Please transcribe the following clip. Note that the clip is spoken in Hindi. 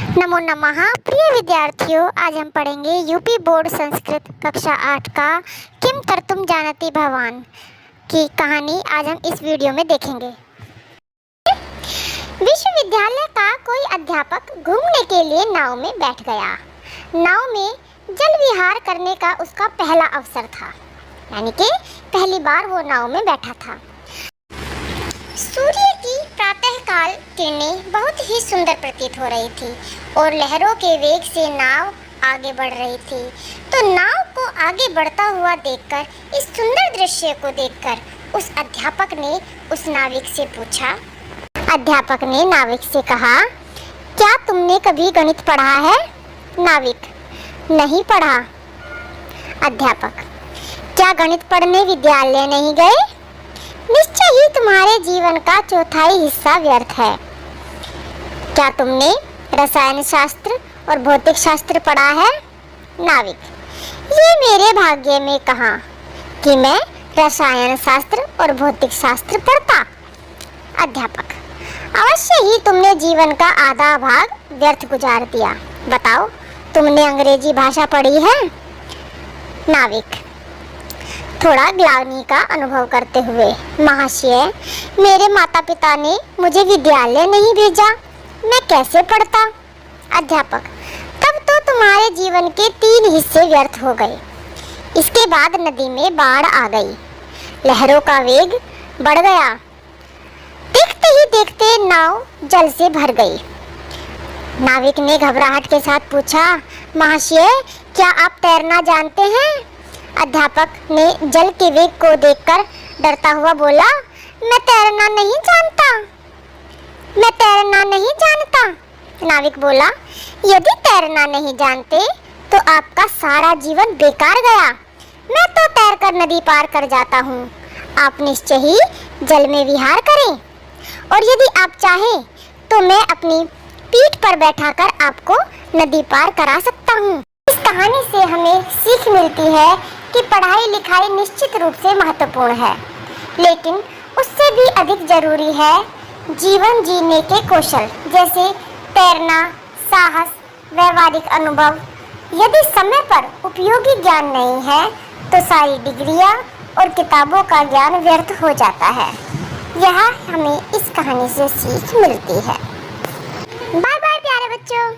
नमो नमः। प्रिय विद्यार्थियों, आज हम पढ़ेंगे यूपी बोर्ड संस्कृत कक्षा 8 का किम कर्तुम जानति भवान की कहानी। आज हम इस वीडियो में देखेंगे। विश्वविद्यालय का कोई अध्यापक घूमने के लिए नाव में बैठ गया। नाव में जल विहार करने का उसका पहला अवसर था, यानी कि पहली बार वो नाव में बैठा था। सूर्य की प्रातःकाल किरणें बहुत ही सुंदर प्रतीत हो रही थी और लहरों के वेग से नाव आगे बढ़ रही थी। तो नाव को आगे बढ़ता हुआ देखकर, इस सुंदर दृश्य को देखकर उस अध्यापक ने उस नाविक से पूछा। अध्यापक ने नाविक से कहा, क्या तुमने कभी गणित पढ़ा है? नाविक, नहीं पढ़ा। अध्यापक, क्या गणित पढ़ने विद्यालय नहीं गए? निश्चय ही तुम्हारे जीवन का चौथाई हिस्सा व्यर्थ है। क्या तुमने रसायन शास्त्र और भौतिक शास्त्र पढ़ा है? नाविक, ये मेरे भाग्य में कहाँ कि मैं रसायन शास्त्र और भौतिक शास्त्र पढ़ता। अध्यापक, अवश्य ही तुमने जीवन का आधा भाग व्यर्थ गुजार दिया। बताओ, तुमने अंग्रेजी भाषा पढ़ी है? नाविक, थोड़ा ग्लानि का अनुभव करते हुए, महाशय, मेरे माता पिता ने मुझे विद्यालय नहीं भेजा, मैं कैसे पढ़ता? अध्यापक, तब तो तुम्हारे जीवन के 3 हिस्से व्यर्थ हो गए। इसके बाद नदी में बाढ़ आ गई, लहरों का वेग बढ़ गया, देखते ही देखते नाव जल से भर गई। नाविक ने घबराहट के साथ पूछा, महाशय, क्या आप तैरना जानते हैं? अध्यापक ने जल के वेग को देखकर डरता हुआ बोला, मैं तैरना नहीं जानता, मैं तैरना नहीं जानता। नाविक बोला, यदि तैरना नहीं जानते तो आपका सारा जीवन बेकार गया। मैं तो तैरकर नदी पार कर जाता हूँ, आप निश्चय ही जल में विहार करें, और यदि आप चाहें तो मैं अपनी पीठ पर बैठाकर आपको नदी पार करा सकता हूँ। इस कहानी से हमें सीख मिलती है कि पढ़ाई लिखाई निश्चित रूप से महत्वपूर्ण है, लेकिन उससे भी अधिक जरूरी है जीवन जीने के कौशल, जैसे तैरना, साहस, व्यवहारिक अनुभव। यदि समय पर उपयोगी ज्ञान नहीं है तो सारी डिग्रियां और किताबों का ज्ञान व्यर्थ हो जाता है। यह हमें इस कहानी से सीख मिलती है। बाय बाय प्यारे बच्चों।